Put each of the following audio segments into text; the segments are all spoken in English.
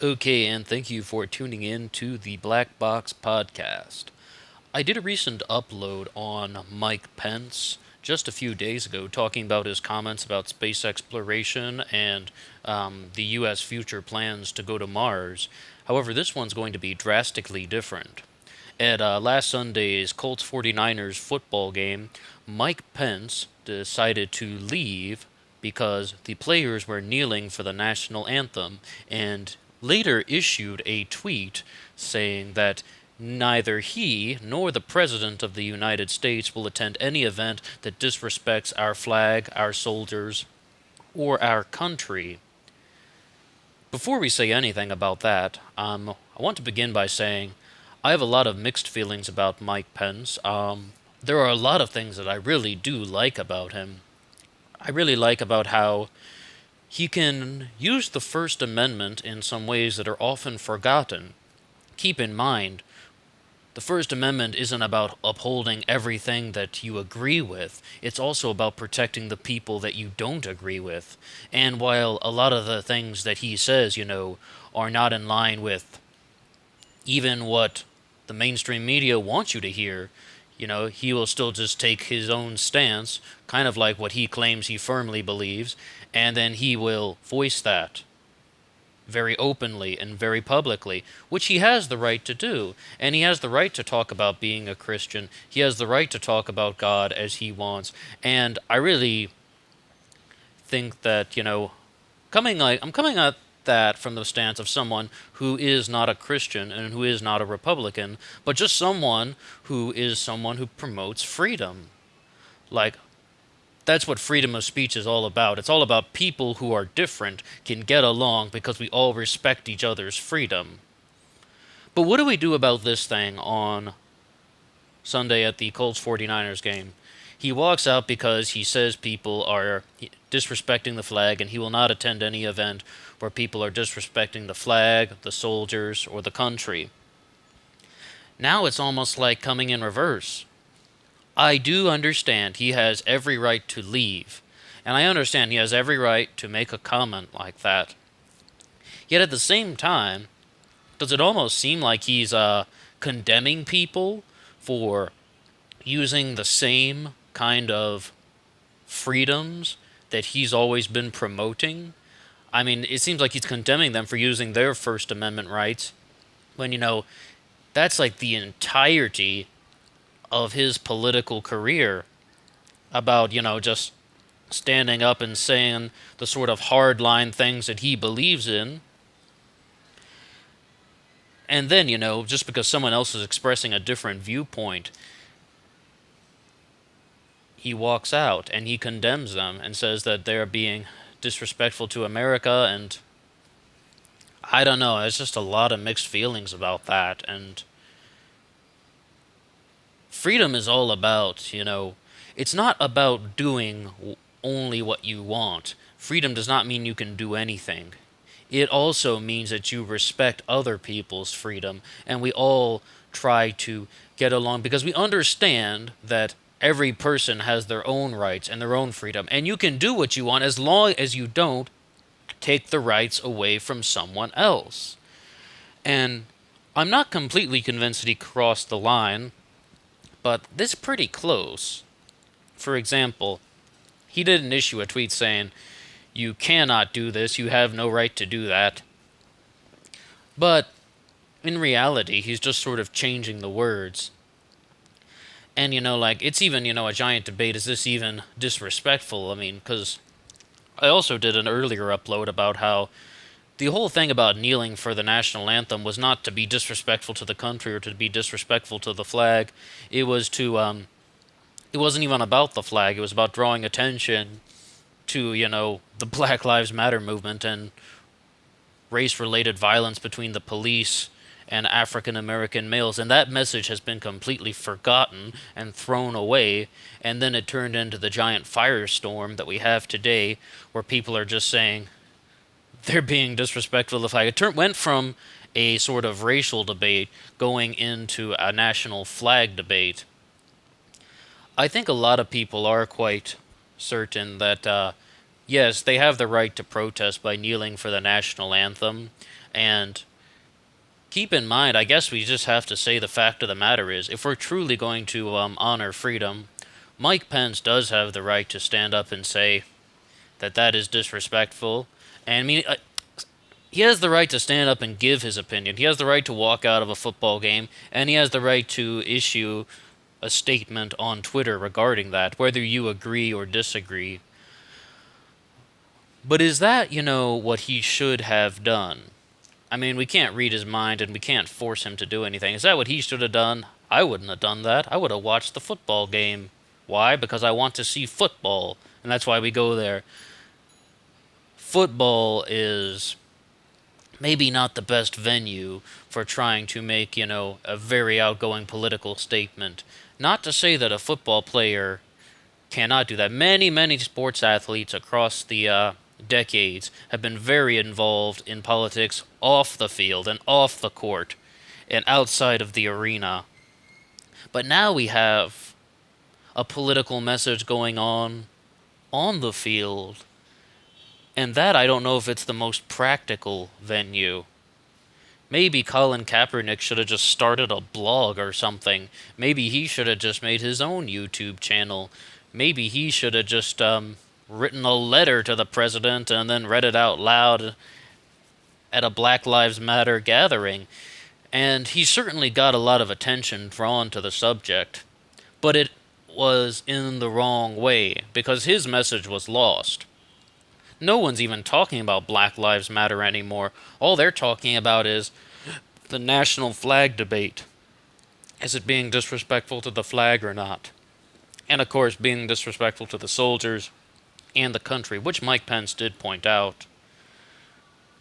Okay, and thank you for tuning in to the Black Box Podcast. I did a recent upload on Mike Pence just a few days ago talking about his comments about space exploration and the U.S. future plans to go to Mars. However, this one's going to be drastically different. At last Sunday's Colts 49ers football game, Mike Pence decided to leave because the players were kneeling for the national anthem and later issued a tweet saying that neither he nor the President of the United States will attend any event that disrespects our flag, our soldiers, or our country. Before we say anything about that, I want to begin by saying I have a lot of mixed feelings about Mike Pence. There are a lot of things that I really do like about him. I really like about how he can use the First Amendment in some ways that are often forgotten. Keep in mind, the First Amendment isn't about upholding everything that you agree with. It's also about protecting the people that you don't agree with. And while a lot of the things that he says, are not in line with even what the mainstream media wants you to hear, he will still just take his own stance, kind of like what he claims he firmly believes, and then he will voice that very openly and very publicly, which he has the right to do. And he has the right to talk about being a Christian. He has the right to talk about God as he wants. And I really think that, I'm coming at that from the stance of someone who is not a Christian and who is not a Republican, but just someone who promotes freedom. Like, that's what freedom of speech is all about. It's all about people who are different can get along because we all respect each other's freedom. But what do we do about this thing on Sunday at the Colts 49ers game? He walks out because he says people are disrespecting the flag and he will not attend any event where people are disrespecting the flag, the soldiers, or the country. Now it's almost like coming in reverse. I do understand he has every right to leave, and I understand he has every right to make a comment like that. Yet at the same time, does it almost seem like he's condemning people for using the same kind of freedoms that he's always been promoting? I mean, it seems like he's condemning them for using their First Amendment rights when, that's like the entirety of his political career about, just standing up and saying the sort of hardline things that he believes in. And then, just because someone else is expressing a different viewpoint, he walks out and he condemns them and says that they're being disrespectful to America. And I don't know, there's just a lot of mixed feelings about that. And freedom is all about, it's not about doing only what you want. Freedom does not mean you can do anything. It also means that you respect other people's freedom, and we all try to get along because we understand that every person has their own rights and their own freedom, and you can do what you want as long as you don't take the rights away from someone else. And I'm not completely convinced that he crossed the line, but this is pretty close. For example, he didn't issue a tweet saying, "You cannot do this, you have no right to do that." But in reality, he's just sort of changing the words. And, it's even, a giant debate. Is this even disrespectful? I mean, because I also did an earlier upload about how the whole thing about kneeling for the national anthem was not to be disrespectful to the country or to be disrespectful to the flag. It was to, it wasn't even about the flag. It was about drawing attention to, the Black Lives Matter movement and race-related violence between the police and African American males, and that message has been completely forgotten and thrown away, and then it turned into the giant firestorm that we have today, where people are just saying they're being disrespectful to the flag. It went from a sort of racial debate going into a national flag debate. I think a lot of people are quite certain that, yes, they have the right to protest by kneeling for the national anthem, And keep in mind, I guess we just have to say the fact of the matter is, if we're truly going to honor freedom, Mike Pence does have the right to stand up and say that that is disrespectful. And I mean, he has the right to stand up and give his opinion. He has the right to walk out of a football game, and he has the right to issue a statement on Twitter regarding that, whether you agree or disagree. But is that, what he should have done? I mean, we can't read his mind and we can't force him to do anything. Is that what he should have done? I wouldn't have done that. I would have watched the football game. Why? Because I want to see football, and that's why we go there. Football is maybe not the best venue for trying to make, a very outgoing political statement. Not to say that a football player cannot do that. Many, many sports athletes across the decades have been very involved in politics off the field and off the court and outside of the arena. But now we have a political message going on the field, and that I don't know if it's the most practical venue. Maybe Colin Kaepernick should have just started a blog or something. Maybe he should have just made his own YouTube channel. Maybe he should have just written a letter to the president and then read it out loud at a Black Lives Matter gathering. And he certainly got a lot of attention drawn to the subject, but it was in the wrong way because his message was lost. No one's even talking about Black Lives Matter anymore. All they're talking about is the national flag debate. Is it being disrespectful to the flag or not? And of course, being disrespectful to the soldiers and the country, which Mike Pence did point out.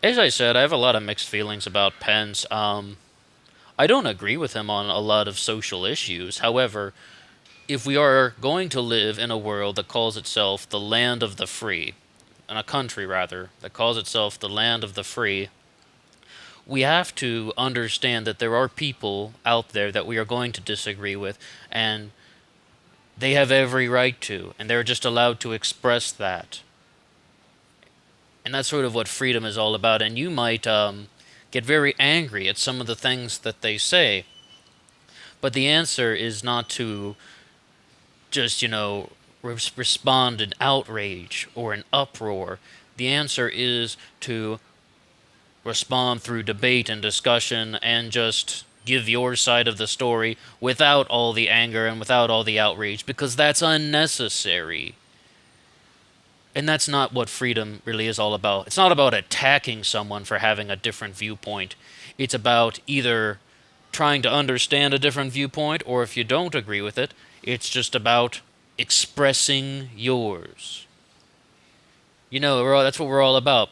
As I said, I have a lot of mixed feelings about Pence. I don't agree with him on a lot of social issues. However, if we are going to live in a world that calls itself the land of the free, in a country rather, that calls itself the land of the free, we have to understand that there are people out there that we are going to disagree with, and they have every right to, and they're just allowed to express that. And that's sort of what freedom is all about, and you might get very angry at some of the things that they say, but the answer is not to just, respond in outrage or in uproar. The answer is to respond through debate and discussion and just give your side of the story without all the anger and without all the outrage, because that's unnecessary. And that's not what freedom really is all about. It's not about attacking someone for having a different viewpoint. It's about either trying to understand a different viewpoint, or if you don't agree with it, it's just about expressing yours. That's what we're all about.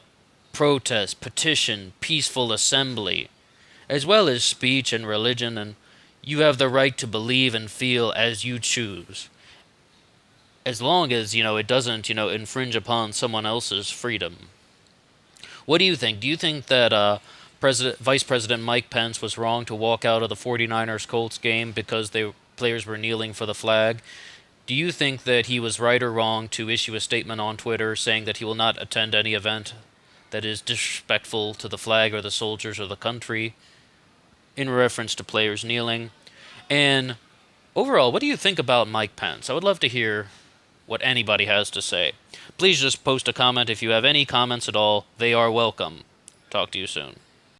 Protest, petition, peaceful assembly, as well as speech and religion, and you have the right to believe and feel as you choose. As long as, it doesn't, infringe upon someone else's freedom. What do you think? Do you think that Vice President Mike Pence was wrong to walk out of the 49ers Colts game because the players were kneeling for the flag? Do you think that he was right or wrong to issue a statement on Twitter saying that he will not attend any event that is disrespectful to the flag or the soldiers or the country in reference to players kneeling? And overall, what do you think about Mike Pence? I would love to hear what anybody has to say. Please just post a comment if you have any comments at all. They are welcome. Talk to you soon.